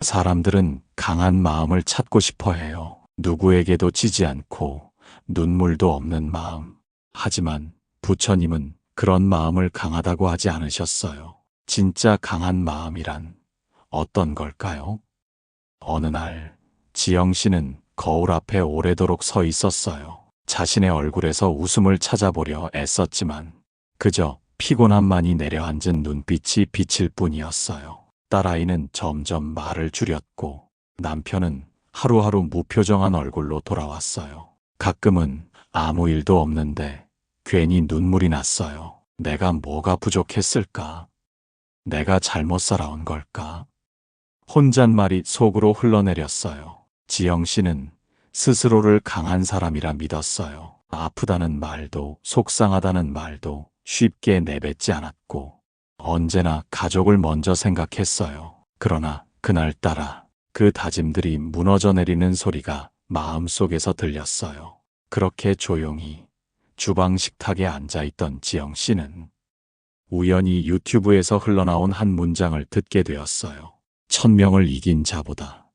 사람들은 강한 마음을 찾고 싶어 해요. 누구에게도 지지 않고 눈물도 없는 마음. 하지만 부처님은 그런 마음을 강하다고 하지 않으셨어요. 진짜 강한 마음이란 어떤 걸까요? 어느 날 지영 씨는 거울 앞에 오래도록 서 있었어요. 자신의 얼굴에서 웃음을 찾아보려 애썼지만 그저 피곤함만이 내려앉은 눈빛이 비칠 뿐이었어요. 딸아이는 점점 말을 줄였고 남편은 하루하루 무표정한 얼굴로 돌아왔어요. 가끔은 아무 일도 없는데 괜히 눈물이 났어요. 내가 뭐가 부족했을까? 내가 잘못 살아온 걸까? 혼잣말이 속으로 흘러내렸어요. 지영 씨는 스스로를 강한 사람이라 믿었어요. 아프다는 말도 속상하다는 말도 쉽게 내뱉지 않았고 언제나 가족을 먼저 생각했어요. 그러나 그날따라 그 다짐들이 무너져 내리는 소리가 마음속에서 들렸어요. 그렇게 조용히 주방 식탁에 앉아있던 지영 씨는 우연히 유튜브에서 흘러나온 한 문장을 듣게 되었어요. 1000명을 이긴 자보다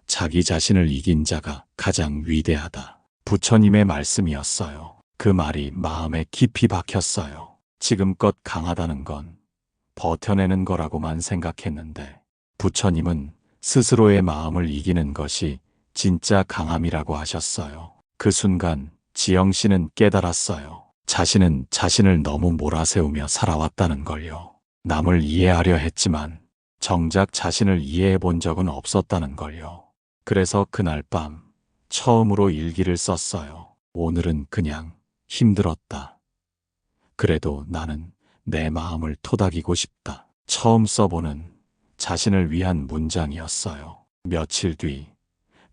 자기 자신을 이긴 자가 가장 위대하다. 부처님의 말씀이었어요. 그 말이 마음에 깊이 박혔어요. 지금껏 강하다는 건 버텨내는 거라고만 생각했는데 부처님은 스스로의 마음을 이기는 것이 진짜 강함이라고 하셨어요. 그 순간 지영 씨는 깨달았어요. 자신은 자신을 너무 몰아세우며 살아왔다는 걸요. 남을 이해하려 했지만 정작 자신을 이해해 본 적은 없었다는 걸요. 그래서 그날 밤 처음으로 일기를 썼어요. 오늘은 그냥 힘들었다. 그래도 나는 내 마음을 토닥이고 싶다. 처음 써보는 자신을 위한 문장이었어요. 며칠 뒤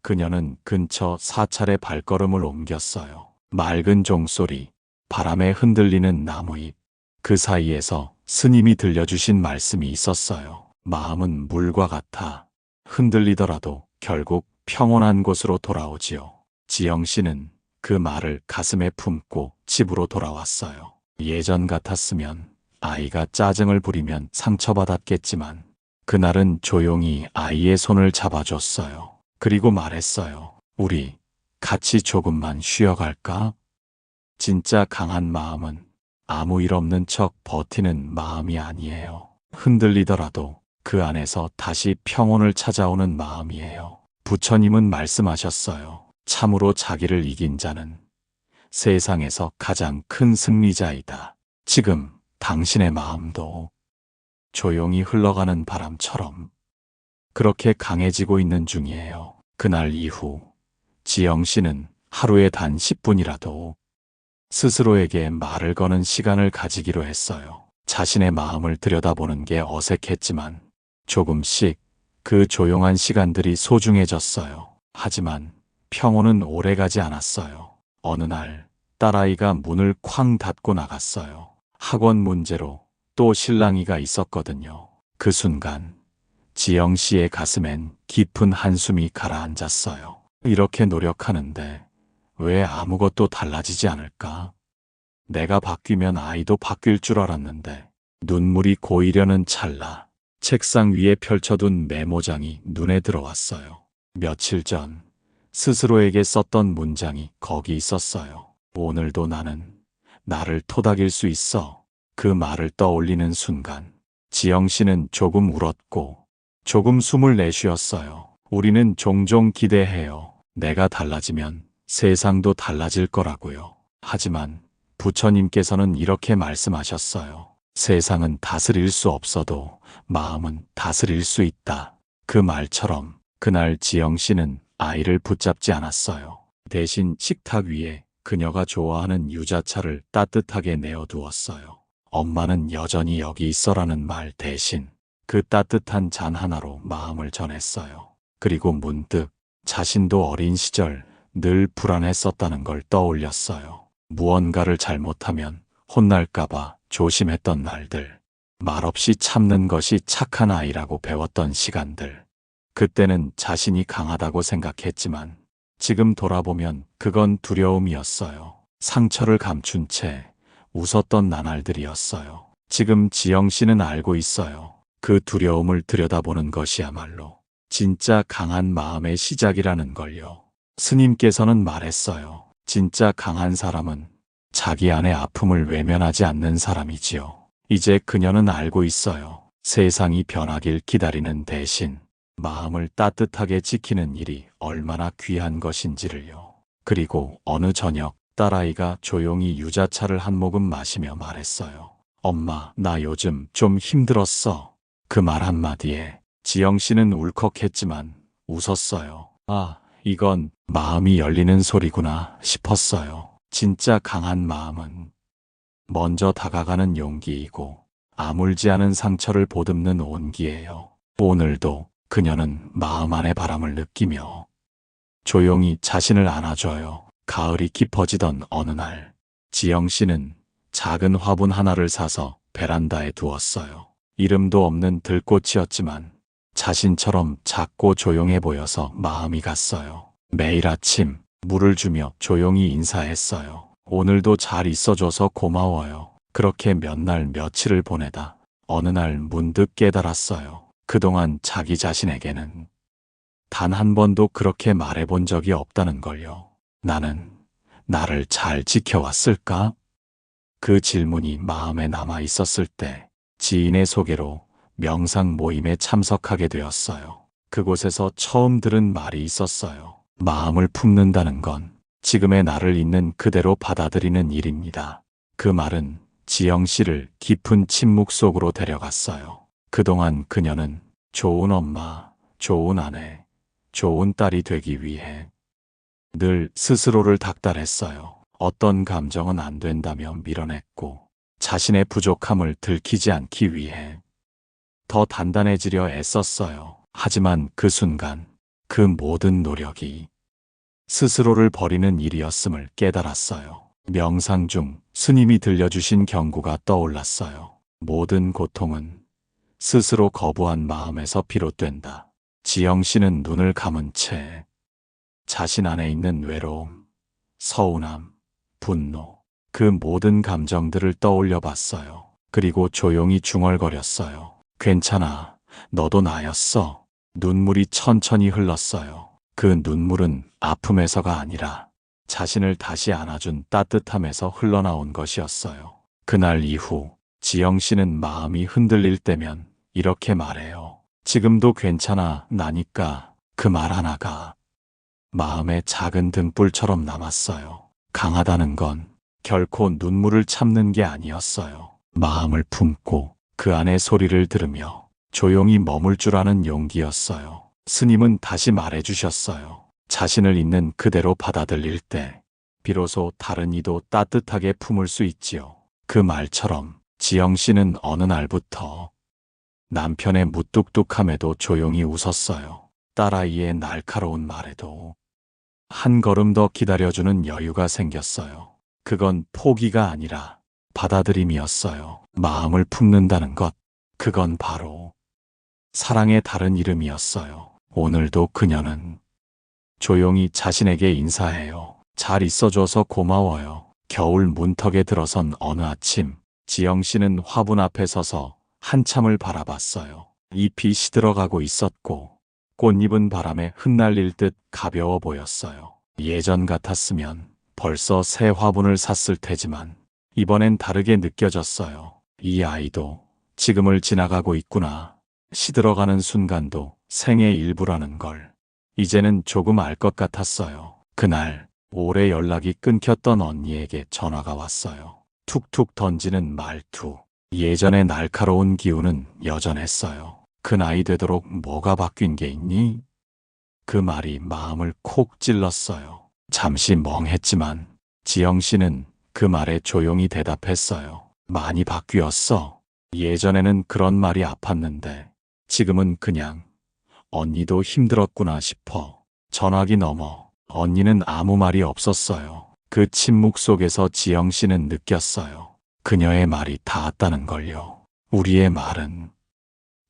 그녀는 근처 사찰에 발걸음을 옮겼어요. 맑은 종소리, 바람에 흔들리는 나무잎, 그 사이에서 스님이 들려주신 말씀이 있었어요. 마음은 물과 같아 흔들리더라도 결국 평온한 곳으로 돌아오지요. 지영 씨는 그 말을 가슴에 품고 집으로 돌아왔어요. 예전 같았으면 아이가 짜증을 부리면 상처받았겠지만 그날은 조용히 아이의 손을 잡아줬어요. 그리고 말했어요. 우리 같이 조금만 쉬어갈까? 진짜 강한 마음은 아무 일 없는 척 버티는 마음이 아니에요. 흔들리더라도 그 안에서 다시 평온을 찾아오는 마음이에요. 부처님은 말씀하셨어요. 참으로 자기를 이긴 자는 세상에서 가장 큰 승리자이다. 지금 당신의 마음도 조용히 흘러가는 바람처럼 그렇게 강해지고 있는 중이에요. 그날 이후 지영 씨는 하루에 단 10분이라도 스스로에게 말을 거는 시간을 가지기로 했어요. 자신의 마음을 들여다보는 게 어색했지만 조금씩 그 조용한 시간들이 소중해졌어요. 하지만 평온은 오래가지 않았어요. 어느 날 딸아이가 문을 쾅 닫고 나갔어요. 학원 문제로 또 실랑이가 있었거든요. 그 순간 지영 씨의 가슴엔 깊은 한숨이 가라앉았어요. 이렇게 노력하는데 왜 아무것도 달라지지 않을까? 내가 바뀌면 아이도 바뀔 줄 알았는데. 눈물이 고이려는 찰나 책상 위에 펼쳐둔 메모장이 눈에 들어왔어요. 며칠 전 스스로에게 썼던 문장이 거기 있었어요. 오늘도 나는 나를 토닥일 수 있어. 그 말을 떠올리는 순간 지영 씨는 조금 울었고 조금 숨을 내쉬었어요. 우리는 종종 기대해요. 내가 달라지면 세상도 달라질 거라고요. 하지만 부처님께서는 이렇게 말씀하셨어요. 세상은 다스릴 수 없어도 마음은 다스릴 수 있다. 그 말처럼 그날 지영 씨는 아이를 붙잡지 않았어요. 대신 식탁 위에 그녀가 좋아하는 유자차를 따뜻하게 내어두었어요. 엄마는 여전히 여기 있어라는 말 대신 그 따뜻한 잔 하나로 마음을 전했어요. 그리고 문득 자신도 어린 시절 늘 불안했었다는 걸 떠올렸어요. 무언가를 잘못하면 혼날까봐 조심했던 날들, 말없이 참는 것이 착한 아이라고 배웠던 시간들. 그때는 자신이 강하다고 생각했지만 지금 돌아보면 그건 두려움이었어요. 상처를 감춘 채 웃었던 나날들이었어요. 지금 지영 씨는 알고 있어요. 그 두려움을 들여다보는 것이야말로 진짜 강한 마음의 시작이라는 걸요. 스님께서는 말했어요. 진짜 강한 사람은 자기 안의 아픔을 외면하지 않는 사람이지요. 이제 그녀는 알고 있어요. 세상이 변하길 기다리는 대신 마음을 따뜻하게 지키는 일이 얼마나 귀한 것인지를요. 그리고 어느 저녁 딸아이가 조용히 유자차를 한 모금 마시며 말했어요. 엄마, 나 요즘 좀 힘들었어. 그 말 한마디에 지영 씨는 울컥했지만 웃었어요. 아, 이건 마음이 열리는 소리구나 싶었어요. 진짜 강한 마음은 먼저 다가가는 용기이고 아물지 않은 상처를 보듬는 온기예요. 오늘도 그녀는 마음 안의 바람을 느끼며 조용히 자신을 안아줘요. 가을이 깊어지던 어느 날, 지영 씨는 작은 화분 하나를 사서 베란다에 두었어요. 이름도 없는 들꽃이었지만 자신처럼 작고 조용해 보여서 마음이 갔어요. 매일 아침 물을 주며 조용히 인사했어요. 오늘도 잘 있어줘서 고마워요. 그렇게 몇 날 며칠을 보내다 어느 날 문득 깨달았어요. 그동안 자기 자신에게는 단 한 번도 그렇게 말해본 적이 없다는 걸요. 나는 나를 잘 지켜왔을까? 그 질문이 마음에 남아 있었을 때 지인의 소개로 명상 모임에 참석하게 되었어요. 그곳에서 처음 들은 말이 있었어요. 마음을 품는다는 건 지금의 나를 있는 그대로 받아들이는 일입니다. 그 말은 지영 씨를 깊은 침묵 속으로 데려갔어요. 그동안 그녀는 좋은 엄마, 좋은 아내, 좋은 딸이 되기 위해 늘 스스로를 닥달했어요. 어떤 감정은 안 된다며 밀어냈고 자신의 부족함을 들키지 않기 위해 더 단단해지려 애썼어요. 하지만 그 순간 그 모든 노력이 스스로를 버리는 일이었음을 깨달았어요. 명상 중 스님이 들려주신 경구가 떠올랐어요. 모든 고통은 스스로 거부한 마음에서 비롯된다. 지영 씨는 눈을 감은 채 자신 안에 있는 외로움, 서운함, 분노, 그 모든 감정들을 떠올려 봤어요. 그리고 조용히 중얼거렸어요. 괜찮아, 너도 나였어. 눈물이 천천히 흘렀어요. 그 눈물은 아픔에서가 아니라 자신을 다시 안아준 따뜻함에서 흘러나온 것이었어요. 그날 이후 지영 씨는 마음이 흔들릴 때면 이렇게 말해요. 지금도 괜찮아, 나니까. 그 말 하나가 마음의 작은 등불처럼 남았어요. 강하다는 건 결코 눈물을 참는 게 아니었어요. 마음을 품고 그 안의 소리를 들으며 조용히 머물 줄 아는 용기였어요. 스님은 다시 말해주셨어요. 자신을 있는 그대로 받아들일 때 비로소 다른 이도 따뜻하게 품을 수 있지요. 그 말처럼 지영 씨는 어느 날부터 남편의 무뚝뚝함에도 조용히 웃었어요. 딸아이의 날카로운 말에도 한 걸음 더 기다려주는 여유가 생겼어요. 그건 포기가 아니라 받아들임이었어요. 마음을 품는다는 것, 그건 바로 사랑의 다른 이름이었어요. 오늘도 그녀는 조용히 자신에게 인사해요. 잘 있어줘서 고마워요. 겨울 문턱에 들어선 어느 아침, 지영 씨는 화분 앞에 서서 한참을 바라봤어요. 잎이 시들어가고 있었고 꽃잎은 바람에 흩날릴 듯 가벼워 보였어요. 예전 같았으면 벌써 새 화분을 샀을 테지만 이번엔 다르게 느껴졌어요. 이 아이도 지금을 지나가고 있구나. 시들어가는 순간도 생의 일부라는 걸 이제는 조금 알 것 같았어요. 그날 오래 연락이 끊겼던 언니에게 전화가 왔어요. 툭툭 던지는 말투. 예전의 날카로운 기운은 여전했어요. 그 나이 되도록 뭐가 바뀐 게 있니? 그 말이 마음을 콕 찔렀어요. 잠시 멍했지만 지영 씨는 그 말에 조용히 대답했어요. 많이 바뀌었어. 예전에는 그런 말이 아팠는데 지금은 그냥 언니도 힘들었구나 싶어. 전화기 넘어 언니는 아무 말이 없었어요. 그 침묵 속에서 지영 씨는 느꼈어요. 그녀의 말이 닿았다는 걸요. 우리의 말은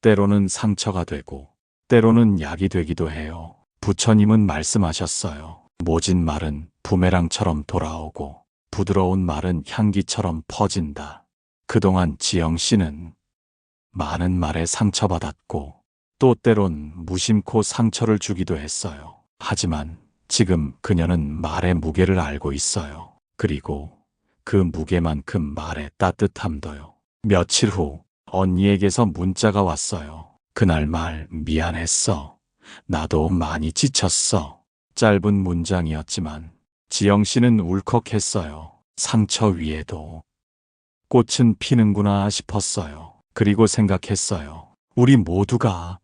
때로는 상처가 되고 때로는 약이 되기도 해요. 부처님은 말씀하셨어요. 모진 말은 부메랑처럼 돌아오고 부드러운 말은 향기처럼 퍼진다. 그동안 지영 씨는 많은 말에 상처받았고 또 때론 무심코 상처를 주기도 했어요. 하지만 지금 그녀는 말의 무게를 알고 있어요. 그리고 그 무게만큼 말의 따뜻함도요. 며칠 후 언니에게서 문자가 왔어요. 그날 말 미안했어. 나도 많이 지쳤어. 짧은 문장이었지만 지영 씨는 울컥했어요. 상처 위에도 꽃은 피는구나 싶었어요. 그리고 생각했어요. 우리 모두가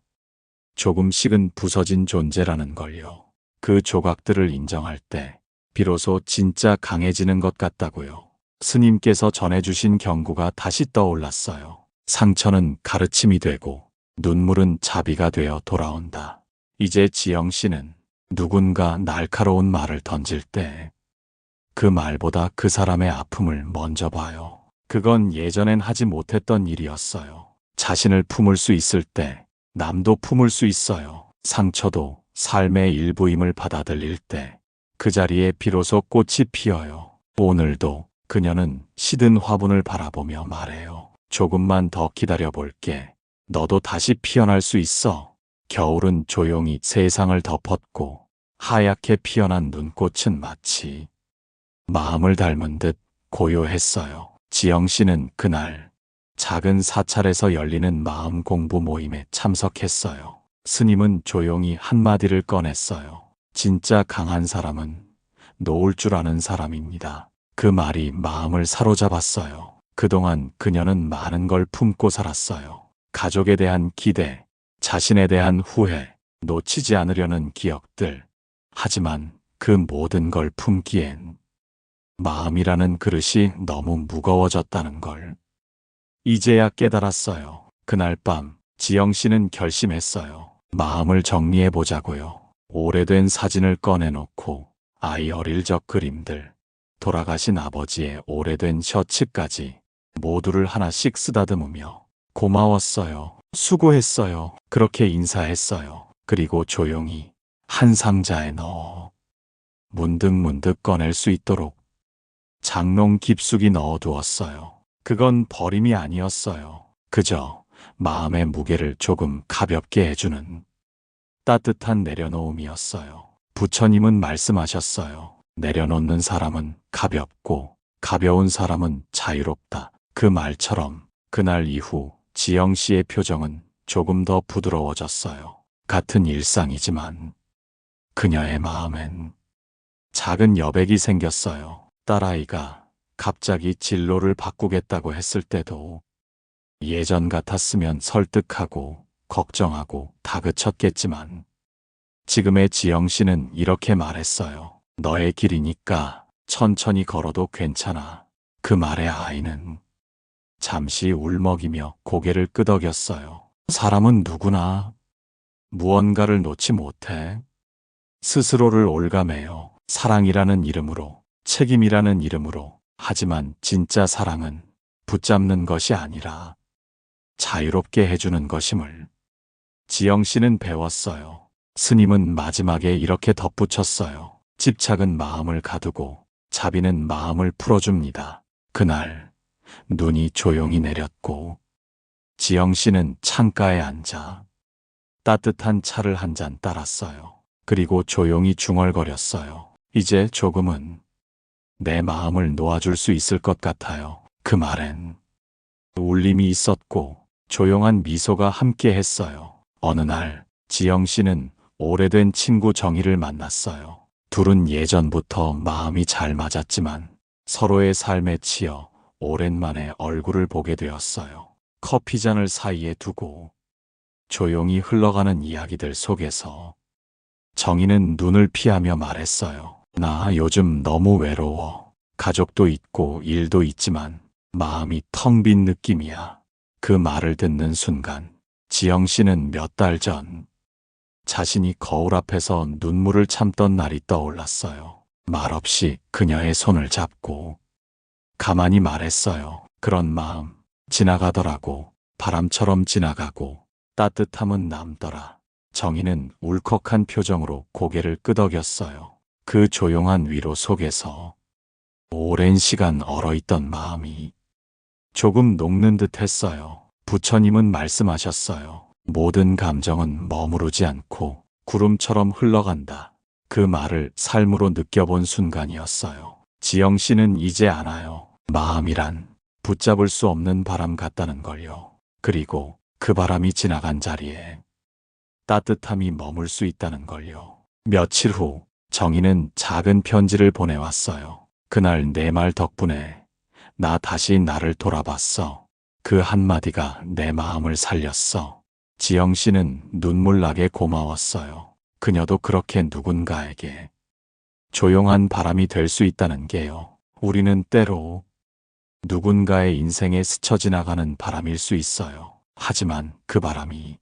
조금씩은 부서진 존재라는 걸요. 그 조각들을 인정할 때 비로소 진짜 강해지는 것 같다고요. 스님께서 전해주신 경고가 다시 떠올랐어요. 상처는 가르침이 되고 눈물은 자비가 되어 돌아온다. 이제 지영 씨는 누군가 날카로운 말을 던질 때 그 말보다 그 사람의 아픔을 먼저 봐요. 그건 예전엔 하지 못했던 일이었어요. 자신을 품을 수 있을 때 남도 품을 수 있어요. 상처도 삶의 일부임을 받아들일 때 그 자리에 비로소 꽃이 피어요. 오늘도 그녀는 시든 화분을 바라보며 말해요. 조금만 더 기다려볼게. 너도 다시 피어날 수 있어. 겨울은 조용히 세상을 덮었고 하얗게 피어난 눈꽃은 마치 마음을 닮은 듯 고요했어요. 지영 씨는 그날 작은 사찰에서 열리는 마음 공부 모임에 참석했어요. 스님은 조용히 한마디를 꺼냈어요. 진짜 강한 사람은 놓을 줄 아는 사람입니다. 그 말이 마음을 사로잡았어요. 그동안 그녀는 많은 걸 품고 살았어요. 가족에 대한 기대, 자신에 대한 후회, 놓치지 않으려는 기억들. 하지만 그 모든 걸 품기엔 마음이라는 그릇이 너무 무거워졌다는 걸 이제야 깨달았어요. 그날 밤 지영 씨는 결심했어요. 마음을 정리해 보자고요. 오래된 사진을 꺼내놓고 아이 어릴 적 그림들, 돌아가신 아버지의 오래된 셔츠까지 모두를 하나씩 쓰다듬으며 고마웠어요. 수고했어요. 그렇게 인사했어요. 그리고 조용히 한 상자에 넣어 문득문득 꺼낼 수 있도록 장롱 깊숙이 넣어두었어요. 그건 버림이 아니었어요. 그저 마음의 무게를 조금 가볍게 해주는 따뜻한 내려놓음이었어요. 부처님은 말씀하셨어요. 내려놓는 사람은 가볍고 가벼운 사람은 자유롭다. 그 말처럼 그날 이후 지영 씨의 표정은 조금 더 부드러워졌어요. 같은 일상이지만 그녀의 마음엔 작은 여백이 생겼어요. 딸아이가 갑자기 진로를 바꾸겠다고 했을 때도 예전 같았으면 설득하고 걱정하고 다그쳤겠지만 지금의 지영 씨는 이렇게 말했어요. 너의 길이니까 천천히 걸어도 괜찮아. 그 말에 아이는 잠시 울먹이며 고개를 끄덕였어요. 사람은 누구나 무언가를 놓지 못해 스스로를 올가매요. 사랑이라는 이름으로, 책임이라는 이름으로. 하지만 진짜 사랑은 붙잡는 것이 아니라 자유롭게 해주는 것임을 지영 씨는 배웠어요. 스님은 마지막에 이렇게 덧붙였어요. 집착은 마음을 가두고 자비는 마음을 풀어줍니다. 그날 눈이 조용히 내렸고 지영 씨는 창가에 앉아 따뜻한 차를 한 잔 따랐어요. 그리고 조용히 중얼거렸어요. 이제 조금은 내 마음을 놓아줄 수 있을 것 같아요. 그 말엔 울림이 있었고 조용한 미소가 함께 했어요. 어느 날 지영 씨는 오래된 친구 정희를 만났어요. 둘은 예전부터 마음이 잘 맞았지만 서로의 삶에 치여 오랜만에 얼굴을 보게 되었어요. 커피잔을 사이에 두고 조용히 흘러가는 이야기들 속에서 정희는 눈을 피하며 말했어요. 나 요즘 너무 외로워. 가족도 있고 일도 있지만 마음이 텅 빈 느낌이야. 그 말을 듣는 순간 지영 씨는 몇 달 전 자신이 거울 앞에서 눈물을 참던 날이 떠올랐어요. 말없이 그녀의 손을 잡고 가만히 말했어요. 그런 마음 지나가더라고. 바람처럼 지나가고 따뜻함은 남더라. 정희는 울컥한 표정으로 고개를 끄덕였어요. 그 조용한 위로 속에서 오랜 시간 얼어있던 마음이 조금 녹는 듯 했어요. 부처님은 말씀하셨어요. 모든 감정은 머무르지 않고 구름처럼 흘러간다. 그 말을 삶으로 느껴본 순간이었어요. 지영 씨는 이제 알아요. 마음이란 붙잡을 수 없는 바람 같다는 걸요. 그리고 그 바람이 지나간 자리에 따뜻함이 머물 수 있다는 걸요. 며칠 후 정희는 작은 편지를 보내왔어요. 그날 내 말 덕분에 나 다시 나를 돌아봤어. 그 한마디가 내 마음을 살렸어. 지영 씨는 눈물 나게 고마웠어요. 그녀도 그렇게 누군가에게 조용한 바람이 될 수 있다는 게요. 우리는 때로 누군가의 인생에 스쳐 지나가는 바람일 수 있어요. 하지만 그 바람이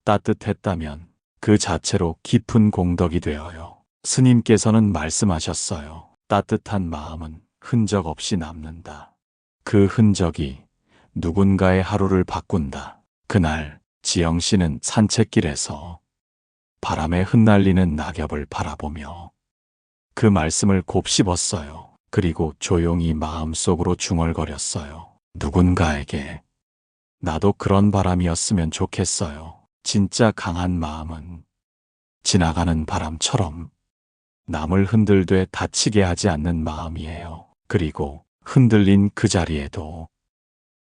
따뜻했다면 그 자체로 깊은 공덕이 되어요. 스님께서는 말씀하셨어요. 따뜻한 마음은 흔적 없이 남는다. 그 흔적이 누군가의 하루를 바꾼다. 그날 지영 씨는 산책길에서 바람에 흩날리는 낙엽을 바라보며 그 말씀을 곱씹었어요. 그리고 조용히 마음속으로 중얼거렸어요. 누군가에게 나도 그런 바람이었으면 좋겠어요. 진짜 강한 마음은 지나가는 바람처럼 남을 흔들되 다치게 하지 않는 마음이에요. 그리고 흔들린 그 자리에도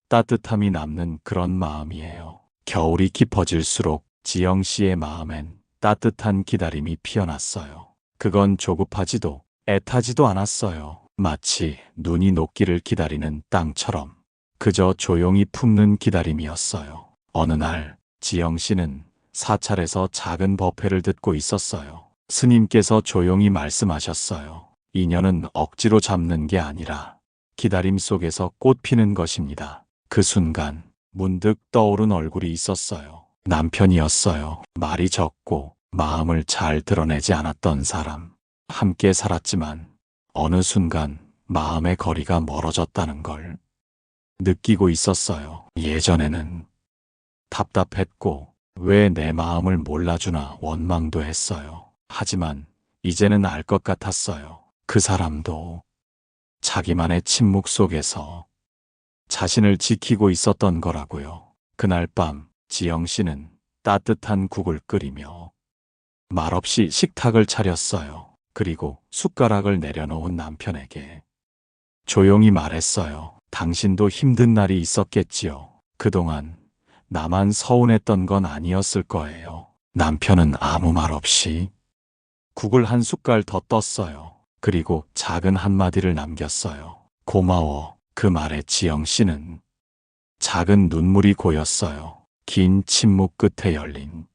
따뜻함이 남는 그런 마음이에요. 겨울이 깊어질수록 지영 씨의 마음엔 따뜻한 기다림이 피어났어요. 그건 조급하지도 애타지도 않았어요. 마치 눈이 녹기를 기다리는 땅처럼 그저 조용히 품는 기다림이었어요. 어느 날 지영 씨는 사찰에서 작은 법회를 듣고 있었어요. 스님께서 조용히 말씀하셨어요. 인연은 억지로 잡는 게 아니라 기다림 속에서 꽃 피는 것입니다. 그 순간 문득 떠오른 얼굴이 있었어요. 남편이었어요. 말이 적고 마음을 잘 드러내지 않았던 사람. 함께 살았지만 어느 순간 마음의 거리가 멀어졌다는 걸 느끼고 있었어요. 예전에는 답답했고 왜 내 마음을 몰라주나 원망도 했어요. 하지만 이제는 알 것 같았어요. 그 사람도 자기만의 침묵 속에서 자신을 지키고 있었던 거라고요. 그날 밤 지영 씨는 따뜻한 국을 끓이며 말없이 식탁을 차렸어요. 그리고 숟가락을 내려놓은 남편에게 조용히 말했어요. 당신도 힘든 날이 있었겠지요. 그동안 나만 서운했던 건 아니었을 거예요. 남편은 아무 말 없이 국을 한 숟갈 더 떴어요. 그리고 작은 한마디를 남겼어요. 고마워. 그 말에 지영 씨는 작은 눈물이 고였어요. 긴 침묵 끝에 열린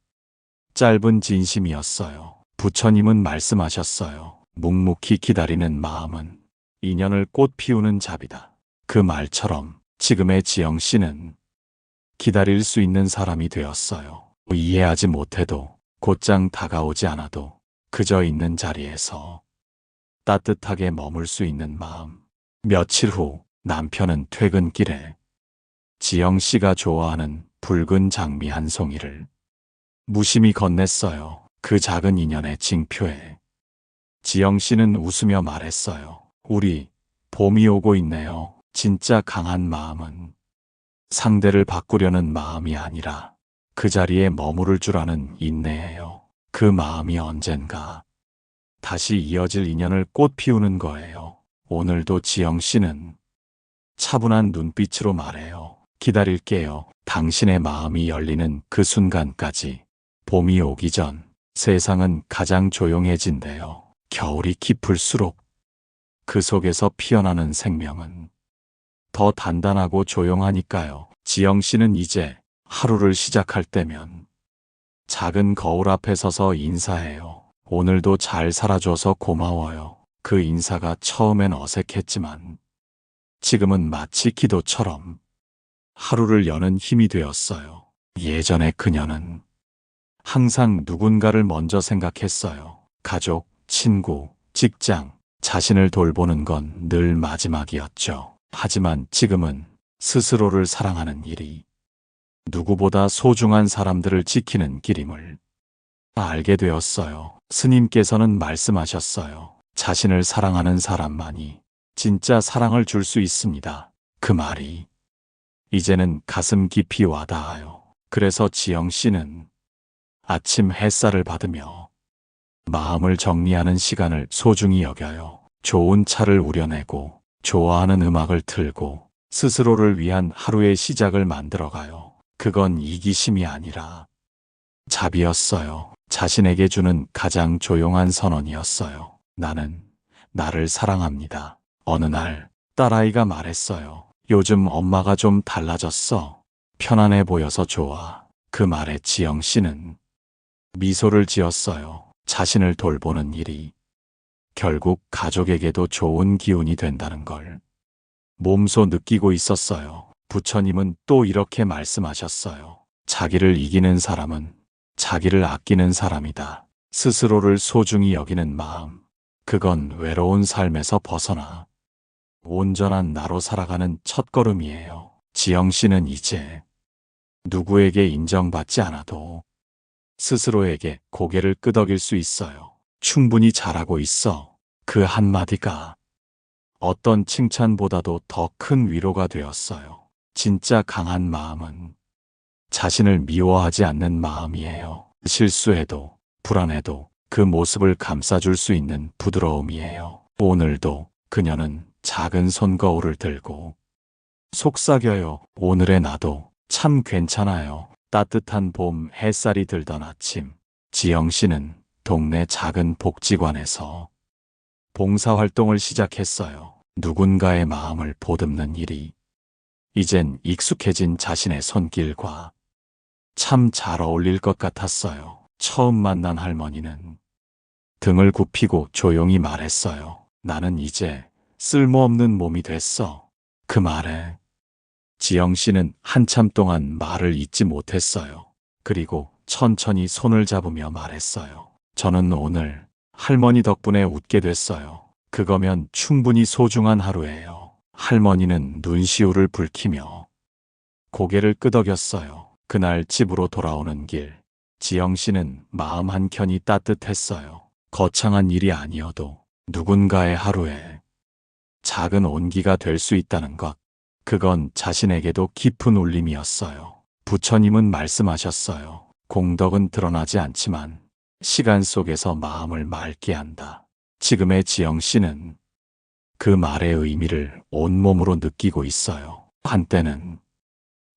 짧은 진심이었어요. 부처님은 말씀하셨어요. 묵묵히 기다리는 마음은 인연을 꽃 피우는 잡이다. 그 말처럼 지금의 지영 씨는 기다릴 수 있는 사람이 되었어요. 이해하지 못해도 곧장 다가오지 않아도 그저 있는 자리에서 따뜻하게 머물 수 있는 마음. 며칠 후 남편은 퇴근길에 지영 씨가 좋아하는 붉은 장미 한 송이를 무심히 건넸어요. 그 작은 인연의 징표에 지영 씨는 웃으며 말했어요. 우리 봄이 오고 있네요. 진짜 강한 마음은 상대를 바꾸려는 마음이 아니라 그 자리에 머무를 줄 아는 인내예요. 그 마음이 언젠가 다시 이어질 인연을 꽃 피우는 거예요. 오늘도 지영 씨는 차분한 눈빛으로 말해요. 기다릴게요. 당신의 마음이 열리는 그 순간까지. 봄이 오기 전 세상은 가장 조용해진대요. 겨울이 깊을수록 그 속에서 피어나는 생명은 더 단단하고 조용하니까요. 지영 씨는 이제 하루를 시작할 때면 작은 거울 앞에 서서 인사해요. 오늘도 잘 살아줘서 고마워요. 그 인사가 처음엔 어색했지만 지금은 마치 기도처럼 하루를 여는 힘이 되었어요. 예전에 그녀는 항상 누군가를 먼저 생각했어요. 가족, 친구, 직장, 자신을 돌보는 건 늘 마지막이었죠. 하지만 지금은 스스로를 사랑하는 일이 누구보다 소중한 사람들을 지키는 길임을 알게 되었어요. 스님께서는 말씀하셨어요. 자신을 사랑하는 사람만이 진짜 사랑을 줄 수 있습니다. 그 말이 이제는 가슴 깊이 와닿아요. 그래서 지영 씨는 아침 햇살을 받으며 마음을 정리하는 시간을 소중히 여겨요. 좋은 차를 우려내고 좋아하는 음악을 틀고 스스로를 위한 하루의 시작을 만들어가요. 그건 이기심이 아니라 자비였어요. 자신에게 주는 가장 조용한 선언이었어요. 나는 나를 사랑합니다. 어느 날 딸아이가 말했어요. 요즘 엄마가 좀 달라졌어. 편안해 보여서 좋아. 그 말에 지영 씨는 미소를 지었어요. 자신을 돌보는 일이 결국 가족에게도 좋은 기운이 된다는 걸 몸소 느끼고 있었어요. 부처님은 또 이렇게 말씀하셨어요. 자기를 이기는 사람은 자기를 아끼는 사람이다. 스스로를 소중히 여기는 마음. 그건 외로운 삶에서 벗어나 온전한 나로 살아가는 첫걸음이에요. 지영 씨는 이제 누구에게 인정받지 않아도 스스로에게 고개를 끄덕일 수 있어요. 충분히 잘하고 있어. 그 한마디가 어떤 칭찬보다도 더 큰 위로가 되었어요. 진짜 강한 마음은 자신을 미워하지 않는 마음이에요. 실수해도 불안해도 그 모습을 감싸줄 수 있는 부드러움이에요. 오늘도 그녀는 작은 손거울을 들고 속삭여요. 오늘의 나도 참 괜찮아요. 따뜻한 봄 햇살이 들던 아침, 지영 씨는 동네 작은 복지관에서 봉사활동을 시작했어요. 누군가의 마음을 보듬는 일이 이젠 익숙해진 자신의 손길과 참 잘 어울릴 것 같았어요. 처음 만난 할머니는 등을 굽히고 조용히 말했어요. 나는 이제 쓸모없는 몸이 됐어. 그 말에 지영 씨는 한참 동안 말을 잇지 못했어요. 그리고 천천히 손을 잡으며 말했어요. 저는 오늘 할머니 덕분에 웃게 됐어요. 그거면 충분히 소중한 하루예요. 할머니는 눈시울을 붉히며 고개를 끄덕였어요. 그날 집으로 돌아오는 길, 지영 씨는 마음 한켠이 따뜻했어요. 거창한 일이 아니어도 누군가의 하루에 작은 온기가 될 수 있다는 것, 그건 자신에게도 깊은 울림이었어요. 부처님은 말씀하셨어요. 공덕은 드러나지 않지만 시간 속에서 마음을 맑게 한다. 지금의 지영 씨는 그 말의 의미를 온몸으로 느끼고 있어요. 한때는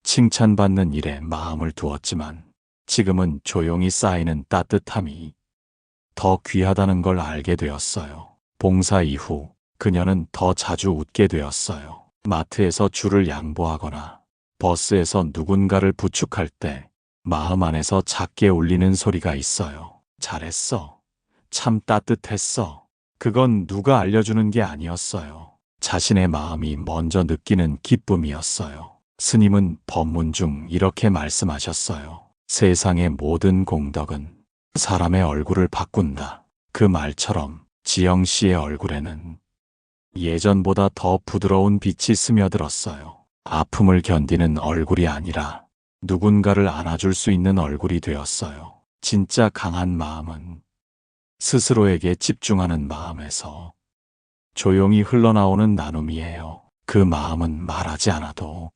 칭찬받는 일에 마음을 두었지만 지금은 조용히 쌓이는 따뜻함이 더 귀하다는 걸 알게 되었어요. 봉사 이후 그녀는 더 자주 웃게 되었어요. 마트에서 줄을 양보하거나 버스에서 누군가를 부축할 때 마음 안에서 작게 울리는 소리가 있어요. 잘했어. 참 따뜻했어. 그건 누가 알려주는 게 아니었어요. 자신의 마음이 먼저 느끼는 기쁨이었어요. 스님은 법문 중 이렇게 말씀하셨어요. 세상의 모든 공덕은 사람의 얼굴을 바꾼다. 그 말처럼 지영 씨의 얼굴에는 예전보다 더 부드러운 빛이 스며들었어요. 아픔을 견디는 얼굴이 아니라 누군가를 안아줄 수 있는 얼굴이 되었어요. 진짜 강한 마음은 스스로에게 집중하는 마음에서 조용히 흘러나오는 나눔이에요. 그 마음은 말하지 않아도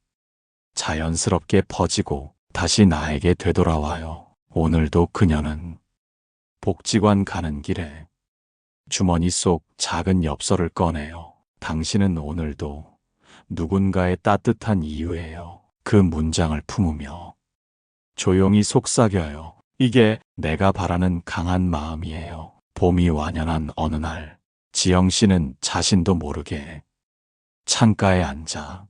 자연스럽게 퍼지고 다시 나에게 되돌아와요. 오늘도 그녀는 복지관 가는 길에 주머니 속 작은 엽서를 꺼내요. 당신은 오늘도 누군가의 따뜻한 이유예요. 그 문장을 품으며 조용히 속삭여요. 이게 내가 바라는 강한 마음이에요. 봄이 완연한 어느 날, 지영 씨는 자신도 모르게 창가에 앉아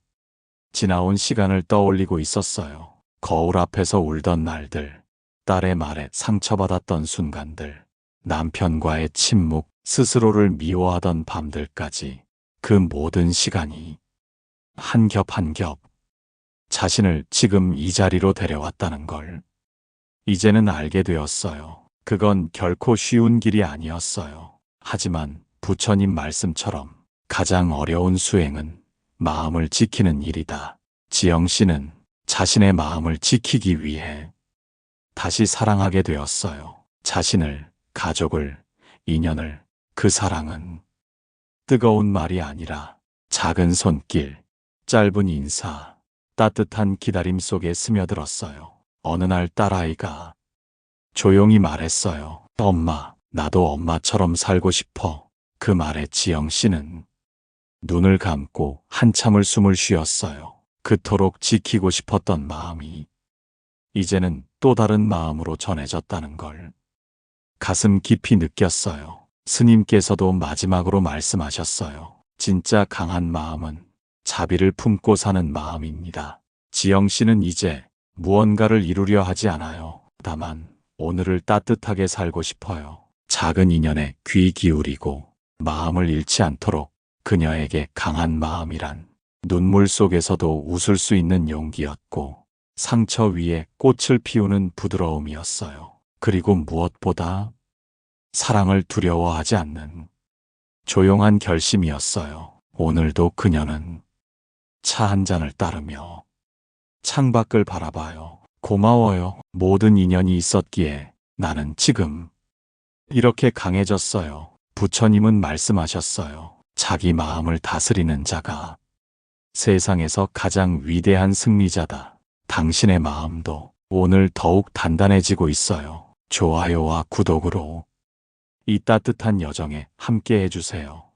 지나온 시간을 떠올리고 있었어요. 거울 앞에서 울던 날들, 딸의 말에 상처받았던 순간들, 남편과의 침묵, 스스로를 미워하던 밤들까지 그 모든 시간이 한 겹 한 겹 자신을 지금 이 자리로 데려왔다는 걸 이제는 알게 되었어요. 그건 결코 쉬운 길이 아니었어요. 하지만 부처님 말씀처럼 가장 어려운 수행은 마음을 지키는 일이다. 지영 씨는 자신의 마음을 지키기 위해 다시 사랑하게 되었어요. 자신을, 가족을, 인연을. 그 사랑은 뜨거운 말이 아니라 작은 손길, 짧은 인사, 따뜻한 기다림 속에 스며들었어요. 어느 날 딸아이가 조용히 말했어요. 엄마, 나도 엄마처럼 살고 싶어. 그 말에 지영 씨는 눈을 감고 한참을 숨을 쉬었어요. 그토록 지키고 싶었던 마음이 이제는 또 다른 마음으로 전해졌다는 걸 가슴 깊이 느꼈어요. 스님께서도 마지막으로 말씀하셨어요. 진짜 강한 마음은 자비를 품고 사는 마음입니다. 지영 씨는 이제 무언가를 이루려 하지 않아요. 다만 오늘을 따뜻하게 살고 싶어요. 작은 인연에 귀 기울이고 마음을 잃지 않도록 그녀에게 강한 마음이란 눈물 속에서도 웃을 수 있는 용기였고 상처 위에 꽃을 피우는 부드러움이었어요. 그리고 무엇보다 사랑을 두려워하지 않는 조용한 결심이었어요. 오늘도 그녀는 차 한 잔을 따르며 창밖을 바라봐요. 고마워요. 모든 인연이 있었기에 나는 지금 이렇게 강해졌어요. 부처님은 말씀하셨어요. 자기 마음을 다스리는 자가 세상에서 가장 위대한 승리자다. 당신의 마음도 오늘 더욱 단단해지고 있어요. 좋아요와 구독으로 이 따뜻한 여정에 함께 해주세요.